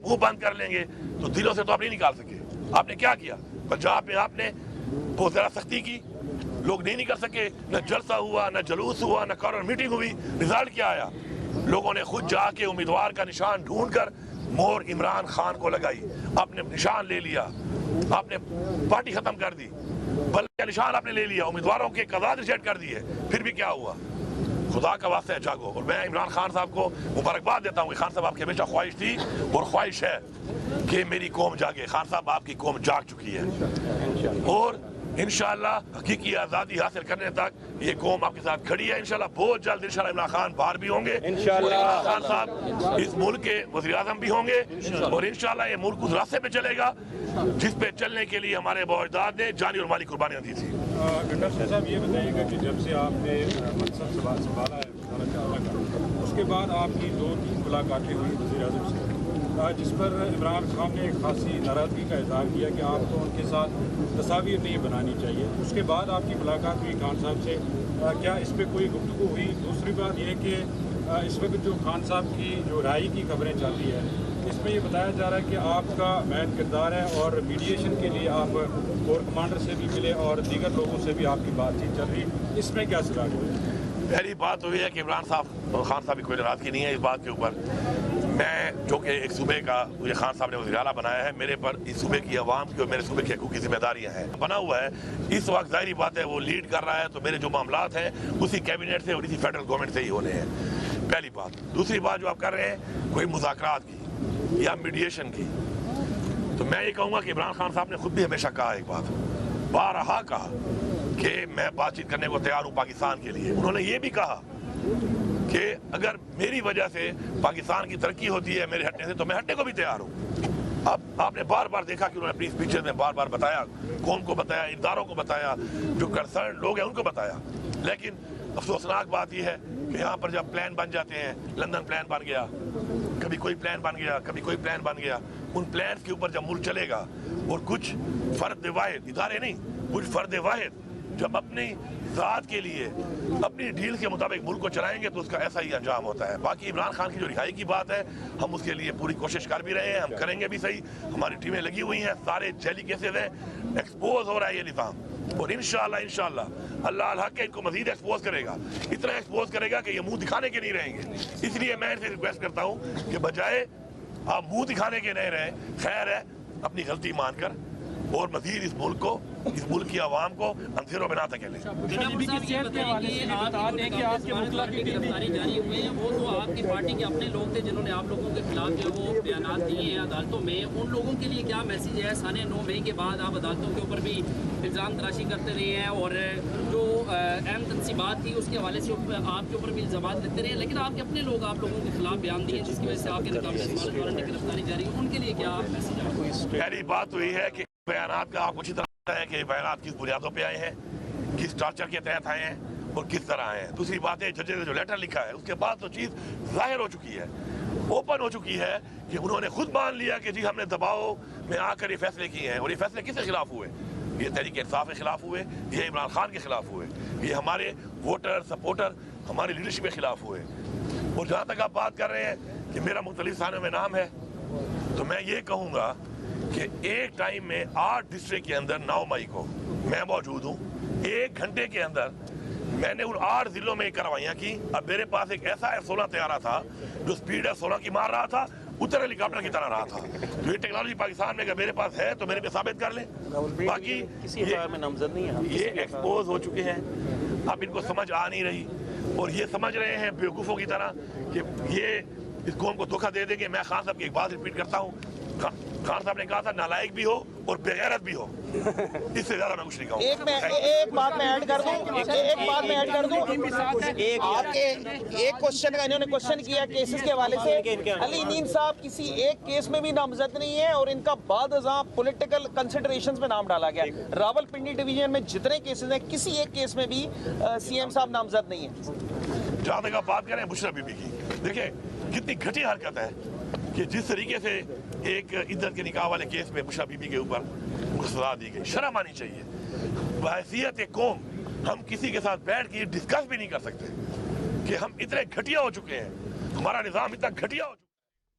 मुंह बंद कर लेंगे तो दिलों से तो आप नहीं निकाल सके। आपने क्या किया? पंजाब में आपने बहुत ज़्यादा सख्ती की, लोग नहीं निकल सके, न जलसा हुआ, न जलूस हुआ, न कॉर्नर मीटिंग हुई। रिजल्ट क्या आया? लोगों ने खुद जाके उम्मीदवार का निशान ढूंढकर मोहर इमरान खान को लगाई, आपने निशान ले लिया, आपने पार्टी खत्म कर दी, बल्कि निशान आपने ले लिया, उम्मीदवारों के कागजात रिजेक्ट कर दिए। फिर भी क्या हुआ? खुदा का वास्ता है जागो। और मैं इमरान खान साहब को मुबारकबाद देता हूँ कि खान साहब आपकी हमेशा ख्वाहिश थी और ख्वाहिश है कि मेरी कौम जागे। खान साहब आपकी कौम जाग चुकी है और इंशाअल्लाह हकीकी आज़ादी हासिल करने तक ये कौम आपके साथ खड़ी है। इंशाअल्लाह बहुत जल्द इंशाअल्लाह इमरान खान बाहर भी होंगे, इमरान खान साहब इस मुल्क के वज़ीर आज़म भी होंगे और इंशाअल्लाह ये मुल्क उस रास्ते पे चलेगा जिस पे चलने के लिए हमारे बाप-अजदाद ने जानी और माली कुर्बानियाँ दी थी। गंडा साहब ये बताइएगा कि जब से आपने मनसब संभाला है उसके बाद आपकी 2-3 मुलाकातें हुई वज़ीर आज़म से, जिस पर इमरान खान ने एक खासी नाराज़गी का इज़हार किया कि आपको उनके साथ तस्वीर नहीं बनानी चाहिए। उसके बाद आपकी मुलाकात हुई खान साहब से, क्या इस पर कोई गुफ्तगू हुई? दूसरी बात यह कि इस वक्त जो खान साहब की जो राय की खबरें चल रही है, इसमें ये बताया जा रहा है कि आपका महज किरदार है और मीडिएशन के लिए आप कोर कमांडर से भी मिले और दीगर लोगों से भी आपकी बातचीत चल रही, इसमें क्या सलाह है? पहली बात तो ये है कि इमरान साहब खान साहब की कोई नाराज़गी नहीं है इस बात के ऊपर। मैं जो कि एक सूबे का मुझे खान साहब ने वज़ीर आला बनाया है, मेरे पर इस सूबे की आवाम की और मेरे सूबे के हकूक़ की जिम्मेदारियाँ हैं। बना हुआ है इस वक्त, ज़ाहिरी बात है वो लीड कर रहा है तो मेरे जो मामलात हैं उसी कैबिनेट से और इसी फेडरल गवर्नमेंट से ही होने हैं, पहली बात। दूसरी बात जो आप कर रहे हैं कोई मुज़ाकरात की या मीडिएशन की, तो मैं ये कहूँगा कि इमरान खान साहब ने खुद भी हमेशा कहा एक बात, बारहा कहा कि मैं बातचीत करने को तैयार हूँ पाकिस्तान के लिए। उन्होंने ये भी कहा कि अगर मेरी वजह से पाकिस्तान की तरक्की होती है मेरे हटने से तो मैं हटने को भी तैयार हूँ। अब आपने बार बार देखा कि उन्होंने अपनी स्पीचेस में बार बार बताया, कौम को बताया, इदारों को बताया, जो कंसर्न लोग हैं उनको बताया। लेकिन अफसोसनाक बात यह है कि यहाँ पर जब प्लान बन जाते हैं, लंदन प्लान बन गया, कभी कोई प्लान बन गया, कभी कोई प्लान बन गया, उन प्लान के ऊपर जब मुल्क चलेगा और कुछ फर्द वाहिद, इदारे नहीं, कुछ फर्द वाहिद जब अपनी ज़ात के लिए अपनी डील के मुताबिक मुल्क को चलाएंगे तो उसका ऐसा ही अंजाम होता है। बाकी इमरान खान की जो रिहाई की बात है, हम उसके लिए पूरी कोशिश कर भी रहे हैं, हम करेंगे भी सही, हमारी टीमें लगी हुई हैं, सारे जैली केसेस हैं, एक्सपोज हो रहा है ये निज़ाम और इंशाअल्लाह अल्लाह अल हक इनको मज़ीद एक्सपोज करेगा, इतना एक्सपोज करेगा कि ये मुँह दिखाने के नहीं रहेंगे। इसलिए मैं इनसे रिक्वेस्ट करता हूँ कि बजाय आप मुँह दिखाने के नहीं रहें, खैर है अपनी गलती मानकर और मज़ीद इस मुल्क की आवाम को अंधेरों में ना धकेलें। गिरफ्तारी जारी हुई है, वो तो आपकी पार्टी के अपने लोग थे जिन्होंने आप लोगों के खिलाफ जो वो बयान दिए हैं अदालतों में, उन लोगों के लिए क्या मैसेज है? साने 9 मई के बाद आप अदालतों के ऊपर भी इल्ज़ाम तराशी करते रहे हैं और जो अहम तनसीबात थी उसके हवाले से आपके ऊपर भी इल्ज़ाम लगते रहे, लेकिन आपके अपने लोग आप लोगों के खिलाफ बयान दिए जिसकी वजह से आपके गिरफ्तारी जारी है, उनके लिए क्या मैसेज है? पहली बात तो ये है कि बयानात का आपको अच्छी तरह पता है कि बयानात किस बुनियादों पे आए हैं, किस स्ट्रक्चर के तहत आए हैं और किस तरह आए हैं। दूसरी बात है जजेस ने जो लेटर लिखा है उसके बाद तो चीज़ जाहिर हो चुकी है, ओपन हो चुकी है कि उन्होंने खुद मान लिया कि जी हमने दबाव में आकर ये फैसले किए हैं। और ये फैसले किसके खिलाफ हुए? ये तहरीक इंसाफ के खिलाफ हुए, ये इमरान खान के खिलाफ हुए, ये हमारे वोटर सपोर्टर हमारी लीडरशिप के खिलाफ हुए। और जहाँ तक आप बात कर रहे हैं कि मेरा मुख्तलिफ थानों में नाम है, तो मैं ये कहूँगा कि एक टाइम में 8 डिस्ट्रिक्ट के अंदर 9 मई को मैं मौजूद हूँ। 1 घंटे के अंदर मैंने उन 8 जिलों में कार्रवाइयाँ की। अब मेरे पास एक ऐसा F-16 तैयारा था जो स्पीड F-16 की मार रहा था, उत्तर हेलीकॉप्टर की तरह रहा था। तो ये टेक्नोलॉजी पाकिस्तान में अगर मेरे पास है तो मेरे पे साबित कर लें। बाकी ये एक्सपोज हो चुके हैं, अब इनको समझ आ नहीं रही और ये समझ रहे हैं बेवकूफ़ों की तरह कि ये इस कौम को धोखा दे देंगे। मैं खान साहब की एक बात रिपीट करता हूँ, खान साहब ने कहा था नालायक भी हो और बेगैरत भी हो, इससे ज्यादा मैं कुछ नहीं कहूँगा। एक बात मैं ऐड कर दूं, आपके एक क्वेश्चन का इन्होंने क्वेश्चन किया केसेस के हवाले से। अली नीम साहब किसी एक केस में भी नामजद नहीं है और इनका बाद पॉलिटिकल कंसिडरेशंस में नाम डाला गया। रावलपिंडी डिवीजन में जितने केसेस हैं किसी एक केस में भी सीएम साहब नामजद नहीं है। जहाँ तक आप बात करें बुशरा बीबी की, देखिए कितनी घटिया हरकत है कि जिस तरीके से एक इज्जत के निकाह वाले केस में बुशरा बीबी के ऊपर उनको सजा दी गई। शर्म आनी चाहिए। बहैसियत एक कौम हम किसी के साथ बैठ के डिस्कस भी नहीं कर सकते कि हम इतने घटिया हो चुके हैं, हमारा निज़ाम इतना घटिया हो चुका है।